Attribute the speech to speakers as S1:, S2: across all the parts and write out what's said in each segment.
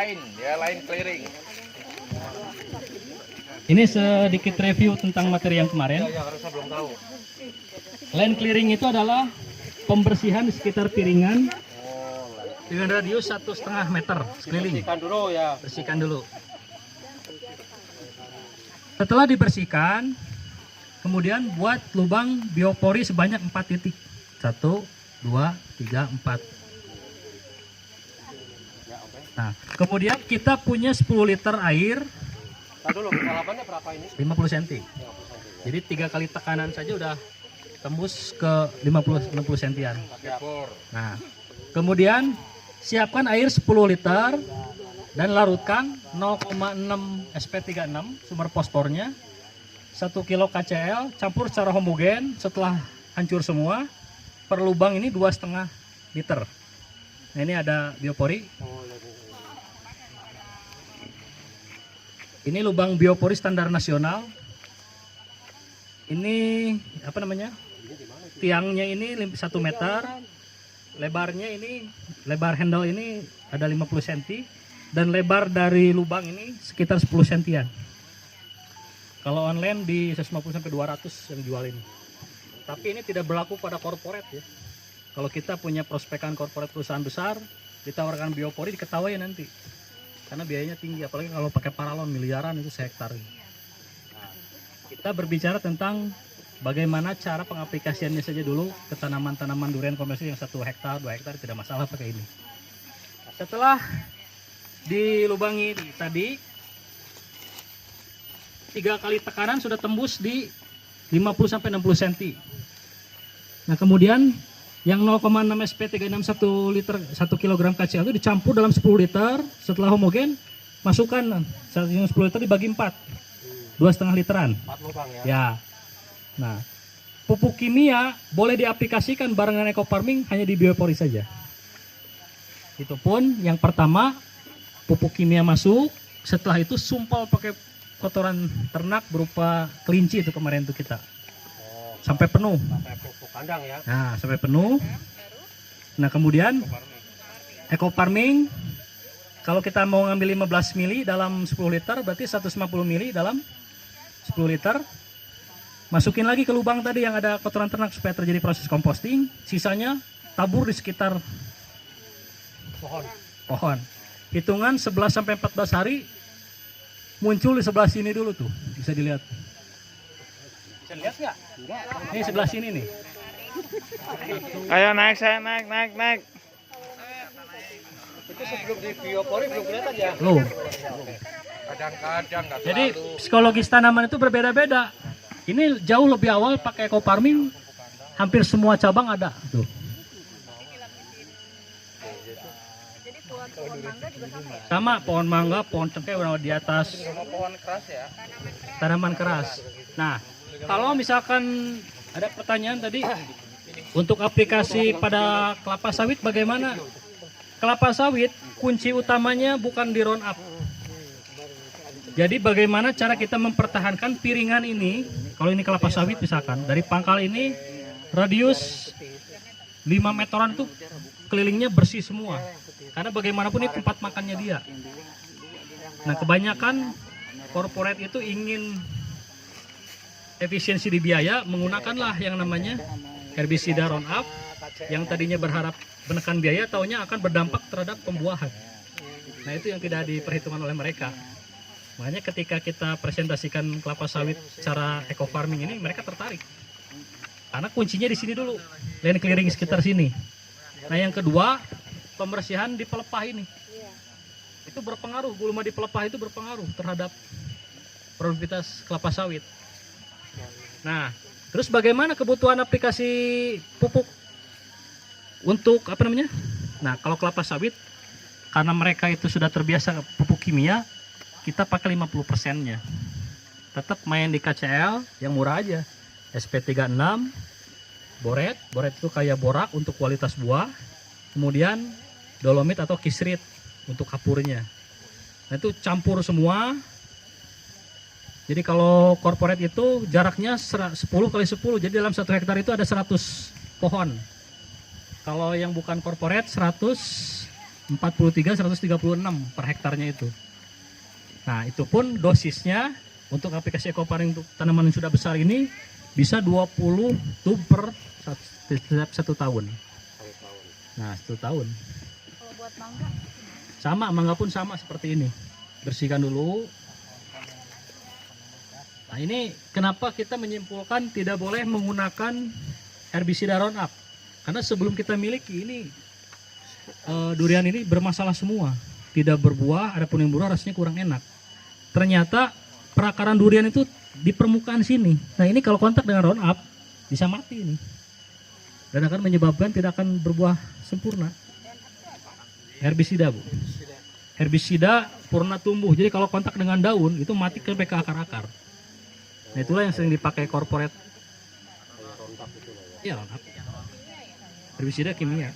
S1: line clearing.
S2: Ini sedikit review tentang materi yang kemarin.
S1: Harusnya belum tahu.
S2: Line clearing itu adalah pembersihan di sekitar piringan dengan radius 1,5 meter sekeliling.
S1: Bersihkan dulu ya.
S2: Bersihkan dulu. Setelah dibersihkan, kemudian buat lubang biopori sebanyak 4 titik. 1, 2, 3, 4. Nah, kemudian kita punya 10 liter air.
S1: Tadi dulu kesalahannya berapa ini?
S2: 50 cm. Jadi 3 kali tekanan saja udah tembus ke 50-60 cm. Nah, kemudian siapkan air 10 liter dan larutkan 0,6 SP36 sumber fosfornya, 1 kilo KCl, campur secara homogen. Setelah hancur semua, per lubang ini 2,5 liter. Nah, ini ada biopori. Ini lubang biopori standar nasional. Ini apa namanya? Tiangnya ini 1 meter. Lebarnya ini, lebar handle ini ada 50 cm. Dan lebar dari lubang ini sekitar 10 cm. Kalau online di 150 sampai 200 yang jual ini. Tapi ini tidak berlaku pada korporat ya. Kalau kita punya prospekan korporat perusahaan besar, ditawarkan biopori diketahui nanti. Karena biayanya tinggi, apalagi kalau pakai paralon miliaran itu sehektar. Nah, kita berbicara tentang bagaimana cara pengaplikasiannya saja dulu ke tanaman-tanaman durian komersil yang 1 hektar, 2 hektar tidak masalah pakai ini. Setelah dilubangi tadi 3 kali tekanan sudah tembus di 50 sampai 60 cm. Nah, kemudian yang 0,6 SP36 1 liter 1 kg KCl itu dicampur dalam 10 liter. Setelah homogen, masukkan 10 liter dibagi 4, 2,5 literan.
S1: 4 lubang ya.
S2: Ya. Nah, pupuk kimia boleh diaplikasikan barengan eco farming hanya di biopori saja. Itu pun yang pertama pupuk kimia masuk, setelah itu sumpal pakai kotoran ternak berupa kelinci itu kemarin tuh kita. Sampai penuh.
S1: Sampai pupuk kandang ya.
S2: Nah, sampai penuh. Nah, kemudian eco farming kalau kita mau ngambil 15 mili dalam 10 liter berarti 150 mili dalam 10 liter. Masukin lagi ke lubang tadi yang ada kotoran ternak supaya terjadi proses composting. Sisanya tabur di sekitar pohon. Hitungan 11 sampai 14 hari muncul di sebelah sini dulu tuh. Bisa dilihat. Bisa lihat nggak? Ini sebelah sini nih.
S3: Ayo naik, saya naik.
S1: Itu sebelum di biopori belum kelihatan ya?
S2: Loh.
S1: Kadang-kadang nggak
S2: Jadi
S1: selalu.
S2: psikologis tanaman itu berbeda-beda. Ini jauh lebih awal pakai eco farming, hampir semua cabang ada tuh. Sama pohon mangga, pohon cengkeh udah di atas.
S1: Pohon keras ya.
S2: Tanaman keras. Nah, kalau misalkan ada pertanyaan tadi untuk aplikasi pada kelapa sawit bagaimana? Kelapa sawit kunci utamanya bukan di round up. Jadi bagaimana cara kita mempertahankan piringan ini? Kalau ini kelapa sawit misalkan dari pangkal ini radius 5 meteran itu kelilingnya bersih semua. Karena bagaimanapun ini tempat makannya dia. Nah, kebanyakan korporat itu ingin efisiensi di biaya, menggunakanlah yang namanya herbisida Roundup yang tadinya berharap menekan biaya, taunya akan berdampak terhadap pembuahan. Nah, itu yang tidak diperhitungkan oleh mereka. Makanya ketika kita presentasikan kelapa sawit secara eco farming ini, mereka tertarik. Karena kuncinya di sini dulu, land clearing sekitar sini. Nah, yang kedua, pembersihan di pelepah ini. Itu berpengaruh, gulma di pelepah itu berpengaruh terhadap produktivitas kelapa sawit. Nah, terus bagaimana kebutuhan aplikasi pupuk untuk apa namanya? Nah, kalau kelapa sawit, karena mereka itu sudah terbiasa pupuk kimia, kita pakai 50%-nya. Tetap main di KCl yang murah aja. SP36, boret itu kayak borak untuk kualitas buah. Kemudian dolomit atau kisrit untuk kapurnya. Nah, itu campur semua. Jadi kalau corporate itu jaraknya 10 kali 10, jadi dalam 1 hektar itu ada 100 pohon. Kalau yang bukan corporate 100 43.136 per hektarnya itu. Nah, itu pun dosisnya untuk aplikasi ekofarming untuk tanaman yang sudah besar ini bisa 20 tub per setiap 1 tahun. Nah, 1 tahun.
S3: Kalau buat mangga,
S2: Sama, mangga pun sama seperti ini. Bersihkan dulu. Nah, ini kenapa kita menyimpulkan tidak boleh menggunakan herbisida Roundup. Karena sebelum kita miliki ini durian ini bermasalah semua. Tidak berbuah, ada pun yang berbuah rasanya kurang enak. Ternyata perakaran durian itu di permukaan sini. Nah, ini kalau kontak dengan Roundup bisa mati ini. Dan akan menyebabkan tidak akan berbuah sempurna. Herbisida, Bu. Herbisida purna tumbuh. Jadi kalau kontak dengan daun itu mati ke akar-akar. Nah, itulah yang sering dipakai corporate. Iya, Roundup. Herbisida kimia.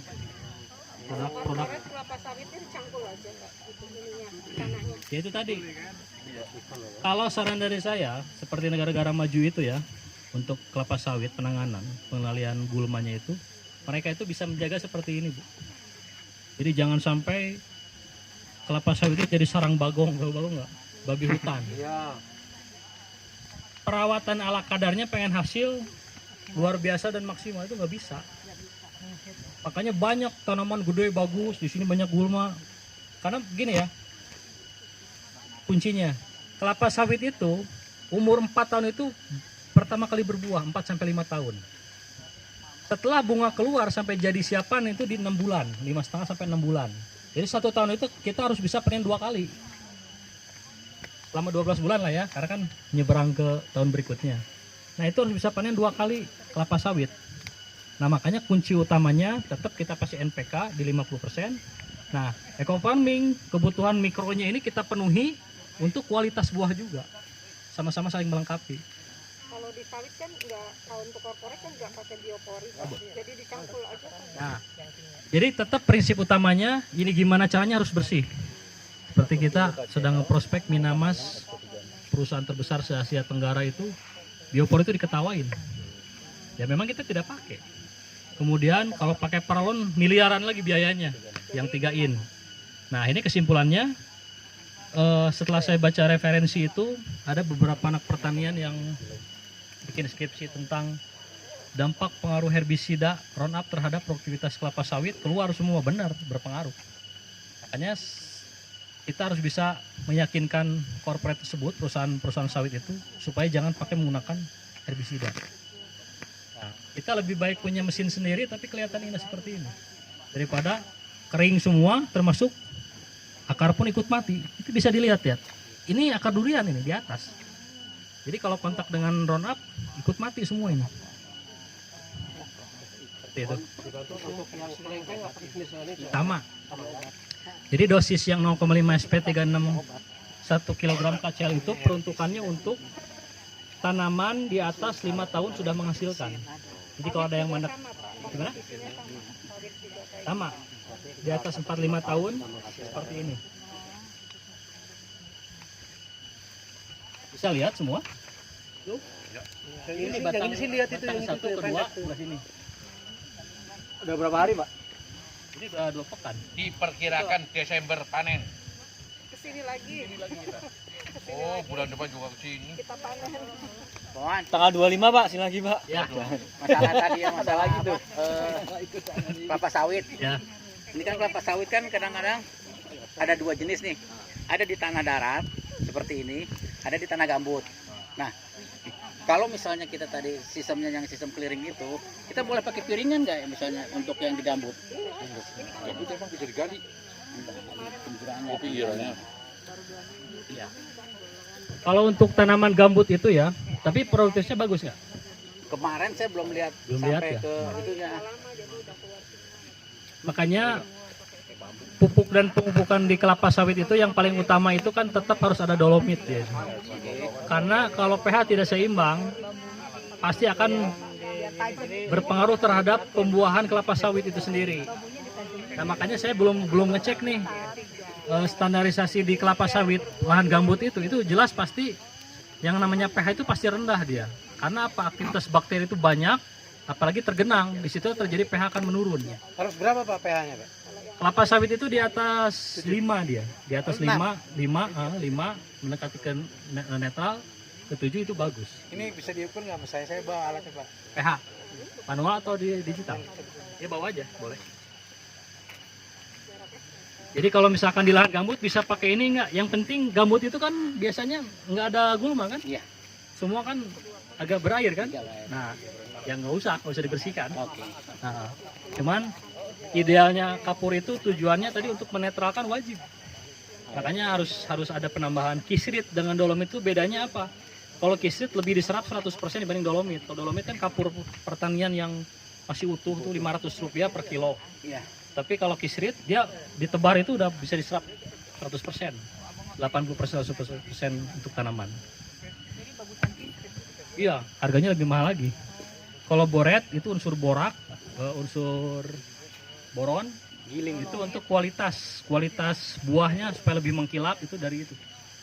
S2: Produk
S3: kelapa sawitnya dicangkul aja nggak gitu ininya, tanahnya.
S2: ya itu tadi. Kalau saran dari saya seperti negara-negara maju itu ya, untuk kelapa sawit penanganan pengendalian gulmanya itu, mereka itu bisa menjaga seperti ini, Bu. Jadi jangan sampai kelapa sawit itu jadi sarang bagong nggak, babi hutan.
S1: Iya.
S2: Perawatan ala kadarnya pengen hasil luar biasa dan maksimal itu nggak bisa. Makanya banyak tanaman gede bagus di sini banyak gulma. Karena begini ya, kuncinya kelapa sawit itu umur 4 tahun itu pertama kali berbuah 4 sampai 5 tahun. Setelah bunga keluar sampai jadi siapan itu di 6 bulan, 5,5 sampai 6 bulan. Jadi 1 tahun itu kita harus bisa panen 2 kali. Selama 12 bulan lah ya, karena kan nyeberang ke tahun berikutnya. Nah, itu harus bisa panen 2 kali kelapa sawit. Nah, makanya kunci utamanya tetap kita kasih NPK di 50%. Nah, eco farming kebutuhan mikronya ini kita penuhi untuk kualitas buah juga. Sama-sama saling melengkapi.
S3: Kalau di sawit kan nggak, kalau untuk korporat kan nggak pakai biopori, jadi dicangkul aja kan.
S2: Nah, jadi tetap prinsip utamanya ini gimana caranya harus bersih. Seperti kita sedang ngeprospek Minamas, perusahaan terbesar se-Asia Tenggara itu, biopori itu diketawain. Ya memang kita tidak pakai. Kemudian kalau pakai paralon miliaran lagi biayanya yang 3 in. Nah, ini kesimpulannya setelah saya baca referensi itu ada beberapa anak pertanian yang bikin skripsi tentang dampak pengaruh herbisida Roundup terhadap produktivitas kelapa sawit, keluar semua benar berpengaruh. Makanya kita harus bisa meyakinkan corporate tersebut, perusahaan sawit itu supaya jangan pakai menggunakan herbisida. Kita lebih baik punya mesin sendiri tapi kelihatan indah seperti ini daripada kering semua termasuk akar pun ikut mati. Itu bisa dilihat ya, ini akar durian ini di atas. Jadi kalau kontak dengan Roundup ikut mati semua ini. Seperti itu. Sama. Jadi dosis yang 0,5 SP 36 1 kg KCl itu peruntukannya untuk tanaman di atas 5 tahun sudah menghasilkan. Jadi kalau ada yang mandek, gimana? Sama, di atas 4-5 tahun seperti ini. Bisa lihat semua? Tuh. Ini batang lihat itu batang yang 1, kedua, sebelah sini.
S1: Udah berapa hari, Pak?
S2: Ini udah 2 pekan.
S4: Diperkirakan Desember panen.
S3: Kesini lagi.
S4: Oh, bulan depan juga ke sini.
S3: Kita panen.
S5: Tanggal 25 Pak, sini lagi Pak.
S2: Ya,
S5: Masalah tadi yang masalah gitu. Kelapa sawit.
S2: ya.
S5: Ini kan kelapa sawit kan kadang-kadang ada 2 jenis nih. Ada di tanah darat seperti ini, ada di tanah gambut. Nah, kalau misalnya kita tadi sistemnya yang sistem clearing itu, kita boleh pakai piringan nggak ya misalnya untuk yang di gambut?
S4: Gambut emang bisa digali.
S5: Pinggirannya.
S4: Pinggirannya.
S2: Ya. Kalau untuk tanaman gambut itu ya, tapi produktifnya bagus nggak?
S5: Kemarin saya belum lihat
S2: Belum
S5: sampai
S2: lihat ya?
S5: ke itunya.
S2: Makanya pupuk dan pemupukan di kelapa sawit itu yang paling utama itu kan tetap harus ada dolomit ya. Karena kalau pH tidak seimbang pasti akan berpengaruh terhadap pembuahan kelapa sawit itu sendiri. Nah, makanya saya belum ngecek nih standarisasi di kelapa sawit lahan gambut itu jelas pasti yang namanya pH itu pasti rendah dia. Karena apa? Aktivitas bakteri itu banyak, apalagi tergenang, di situ terjadi pH akan menurun.
S1: Harus berapa, Pak, pH-nya, Pak?
S2: Kelapa sawit itu di atas 5 dia. Di atas 5 mendekati ke netral, ke 7 itu bagus.
S1: Ini bisa diukur nggak? Saya bawa alatnya Pak.
S2: pH manual atau di digital? Ya bawa aja, boleh. Jadi kalau misalkan di lahan gambut bisa pakai ini enggak? Yang penting gambut itu kan biasanya nggak ada gulma kan?
S5: Iya.
S2: Semua kan agak berair kan?
S5: Iya lah ya.
S2: Nah, yang nggak usah dibersihkan.
S5: Oke.
S2: Nah, cuman idealnya kapur itu tujuannya tadi untuk menetralkan wajib. Makanya harus ada penambahan kisrit dengan dolomit itu bedanya apa? Kalau kisrit lebih diserap 100% dibanding dolomit. Kalau dolomit kan kapur pertanian yang masih utuh tuh Rp500 per kilo.
S5: Iya.
S2: Tapi kalau kisrit dia ditebar itu udah bisa diserap 100%. 80% 100% untuk tanaman. Iya, harganya lebih mahal lagi. Kalau boret itu unsur borak, unsur boron, giling itu untuk kualitas buahnya supaya lebih mengkilap itu dari itu.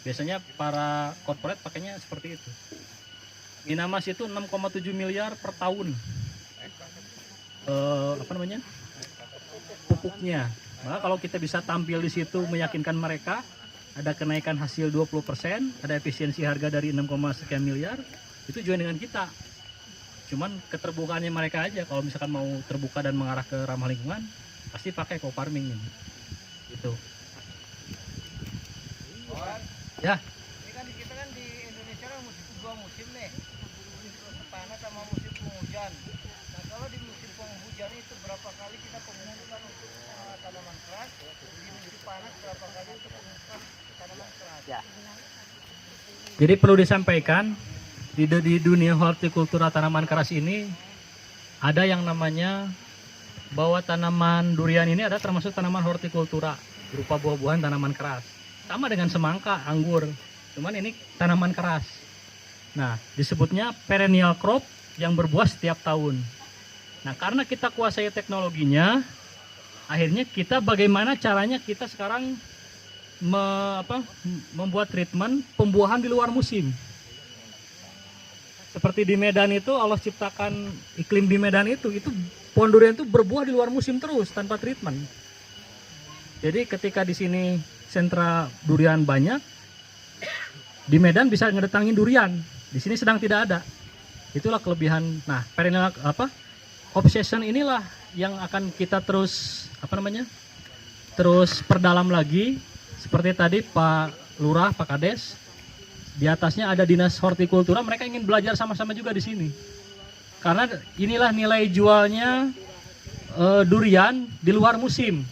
S2: Biasanya para corporate pakainya seperti itu. Minamas itu 6,7 miliar per tahun. Pupuknya. Nah, kalau kita bisa tampil di situ meyakinkan mereka ada kenaikan hasil 20%, ada efisiensi harga dari 6, sekian miliar, itu join dengan kita. Cuman keterbukaannya mereka aja, kalau misalkan mau terbuka dan mengarah ke ramah lingkungan, pasti pakai co-farming ini. Gitu. Ya.
S1: Ini kan kita kan di Indonesia kan dua musim nih, musim panas sama musim penghujan. Nah kalau di musim penghujan itu berapa kali kita pemupukan untuk tanaman keras, di musim panas berapa kali untuk pemupukan tanaman keras?
S5: Ya.
S2: Jadi perlu disampaikan di dunia hortikultura tanaman keras ini ada yang namanya bahwa tanaman durian ini ada termasuk tanaman hortikultura berupa buah-buahan tanaman keras. Sama dengan semangka, anggur, cuman ini tanaman keras. Nah, disebutnya perennial crop yang berbuah setiap tahun. Nah, karena kita kuasai teknologinya, akhirnya kita bagaimana caranya kita sekarang membuat treatment pembuahan di luar musim. Seperti di Medan itu Allah ciptakan iklim di Medan itu pohon durian itu berbuah di luar musim terus tanpa treatment. Jadi ketika di sini sentra durian banyak, di Medan bisa ngedatangin durian. Di sini sedang tidak ada. Itulah kelebihan. Nah, perennial obsession inilah yang akan kita terus terus perdalam lagi. Seperti tadi Pak Lurah, Pak Kades, di atasnya ada Dinas Hortikultura, mereka ingin belajar sama-sama juga di sini. Karena inilah nilai jualnya durian di luar musim.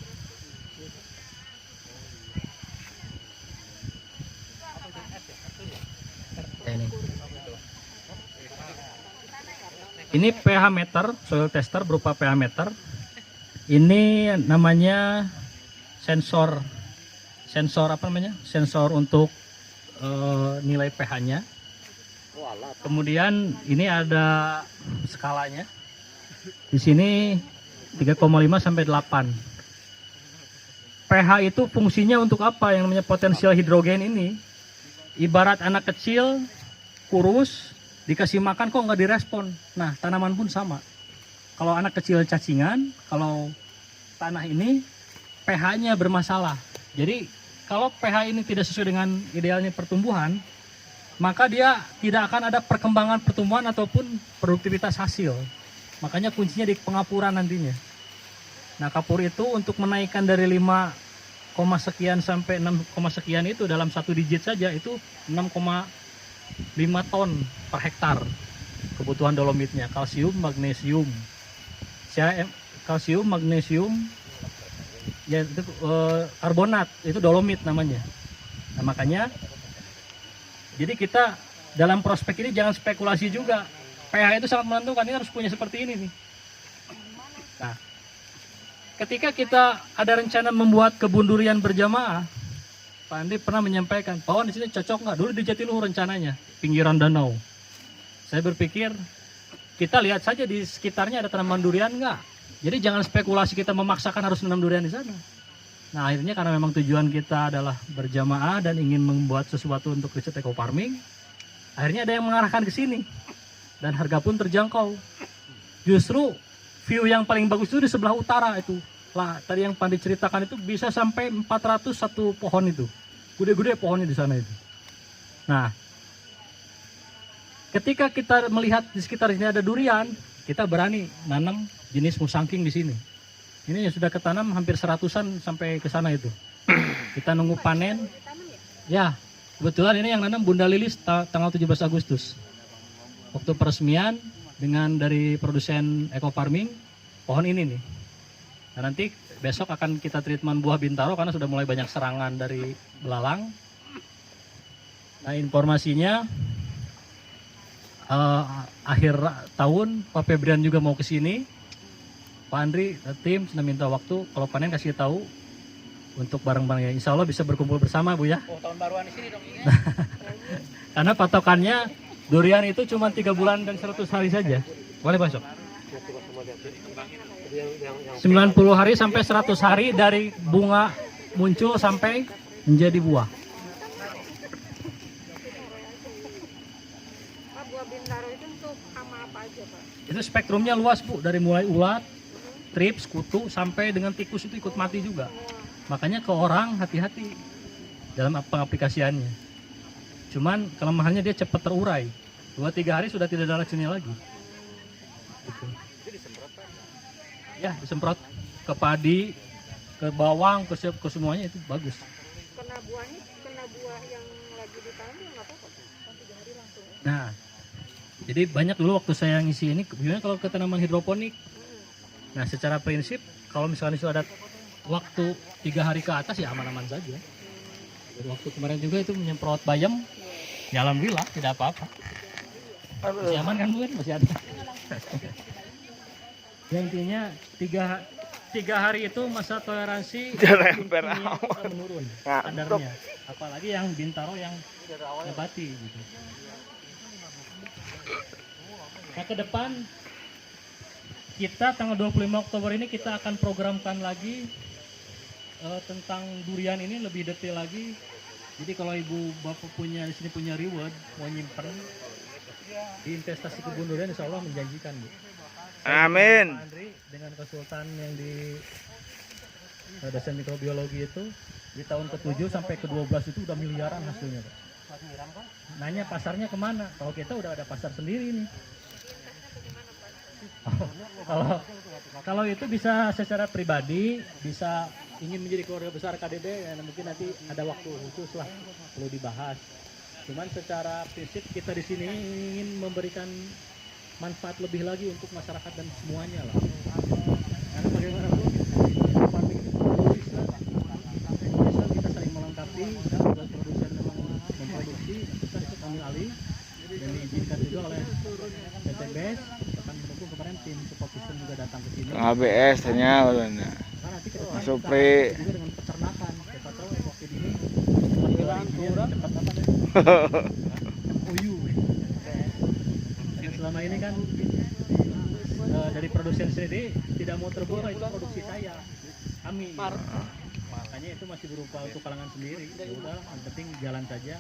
S2: Ini pH meter, soil tester berupa pH meter. Ini namanya sensor untuk nilai pH-nya. Kemudian ini ada skalanya. Di sini 3,5 sampai 8. pH itu fungsinya untuk apa? Yang namanya potensial hidrogen ini. Ibarat anak kecil kurus dikasih makan kok nggak direspon. Nah, tanaman pun sama. Kalau anak kecil cacingan, kalau tanah ini pH-nya bermasalah. Jadi kalau pH ini tidak sesuai dengan idealnya pertumbuhan, maka dia tidak akan ada perkembangan pertumbuhan ataupun produktivitas hasil. Makanya kuncinya di pengapuran nantinya. Nah, kapur itu untuk menaikkan dari 5, sekian sampai 6, sekian itu dalam satu digit saja itu 6,5 ton per hektar kebutuhan dolomitnya. Kalsium, magnesium, ya itu karbonat, itu dolomit namanya. Nah, makanya jadi kita dalam prospek ini jangan spekulasi juga. pH itu sangat menentukan, ini harus punya seperti ini nih. Nah, ketika kita ada rencana membuat kebun durian berjamaah, Pak Andi pernah menyampaikan, Pak di sini cocok nggak? Dulu di Jatiluhur rencananya, pinggiran danau. Saya berpikir kita lihat saja di sekitarnya ada tanaman durian nggak? Jadi jangan spekulasi kita memaksakan harus menanam durian di sana. Nah, akhirnya karena memang tujuan kita adalah berjamaah dan ingin membuat sesuatu untuk riset eco farming, akhirnya ada yang mengarahkan ke sini dan harga pun terjangkau. Justru view yang paling bagus itu di sebelah utara itu, lah tadi yang Pandi ceritakan itu bisa sampai 400 satu pohon itu. Gede-gede pohonnya di sana itu. Nah, ketika kita melihat di sekitar sini ada durian, kita berani nanam jenis musangking di sini. Ini yang sudah ketanam hampir 100-an sampai ke sana itu. Kita nunggu panen. Ya, kebetulan ini yang nanam Bunda Lilis tanggal 17 Agustus. Waktu peresmian dengan dari produsen Eco Farming, pohon ini nih. Nah, nanti besok akan kita treatment buah Bintaro karena sudah mulai banyak serangan dari belalang. Nah, informasinya akhir tahun Pak Febrian juga mau ke sini. Pak Andri, tim sudah minta waktu kalau panen kasih tahu untuk bareng-bareng ya. Insya Allah bisa berkumpul bersama Bu ya.
S5: Oh, tahun baruan di sini dong ini.
S2: Karena patokannya durian itu cuma 3 bulan dan 100 hari saja. Boleh besok? 90 hari sampai 100 hari dari bunga muncul sampai menjadi buah.
S3: Pak, buah Bintaro itu untuk hama apa aja, Pak?
S2: Itu spektrumnya luas Bu, dari mulai ulat, trips, kutu sampai dengan tikus itu ikut mati juga. Makanya ke orang hati-hati dalam pengaplikasiannya. Cuman kelemahannya dia cepat terurai. 2-3 hari sudah tidak ada racunnya lagi. Gitu. Ya, disemprot ke padi, ke bawang, ke semuanya itu bagus.
S3: Kena buah yang lagi ditanam ya nggak apa-apa, Pak. 3 hari langsung.
S2: Nah, jadi banyak dulu waktu saya ngisi ini, gimana kalau ke tanaman hidroponik? Nah, secara prinsip kalau misalnya sudah ada waktu 3 hari ke atas ya aman-aman saja. Waktu kemarin juga itu menyemprot bayam, ya alhamdulillah tidak apa-apa. Masih aman kan Bu? Masih ada. Ya intinya 3 hari itu masa toleransi menurun kadarnya. Apalagi yang Bintaro yang nabati gitu. Nah, ke depan kita tanggal 25 Oktober ini kita akan programkan lagi tentang durian ini lebih detail lagi. Jadi kalau ibu bapak punya di sini punya reward mau nyimpen di investasi kebun durian, insya Allah menjanjikan Bu.
S6: Amin.
S2: Pak Andri dengan konsultan yang di dosen mikrobiologi itu di tahun ke-7 sampai ke-12 itu udah miliaran hasilnya Pak. Nanya pasarnya kemana? Kalau kita udah ada pasar sendiri nih. Kalau itu bisa secara pribadi, bisa ingin menjadi keluarga besar KDD, ya mungkin nanti ada waktu khusus lah perlu dibahas. Cuman secara prinsip kita di sini ingin memberikan manfaat lebih lagi untuk masyarakat dan semuanya lah. Karena bagaimanapun farming itu bisa kita saling melengkapi. Dan tugas produsen memang memproduksi, kita ikut ambil alih dan diizinkan juga oleh PTBS. Bahkan mendukung kemarin tim support system juga datang ke sini.
S6: ABS nya ulunna.
S2: Nah, nanti ke depan
S6: Supri.
S2: kita juga dengan peternakan. Siapa tahu waktu ini cepat apa deh? MOU. Dan selama ini kan dari produsen sendiri tidak mau terbuka itu produksi saya, kami. Makanya itu masih berupa untuk kalangan sendiri. Ya udah, yang penting jalan saja.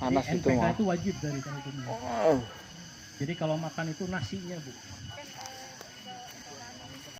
S6: Panas
S2: Jadi
S6: itu
S2: NPK
S6: mah.
S2: itu wajib dari hukumnya.
S6: Oh.
S2: Jadi kalau makan itu nasinya Bu.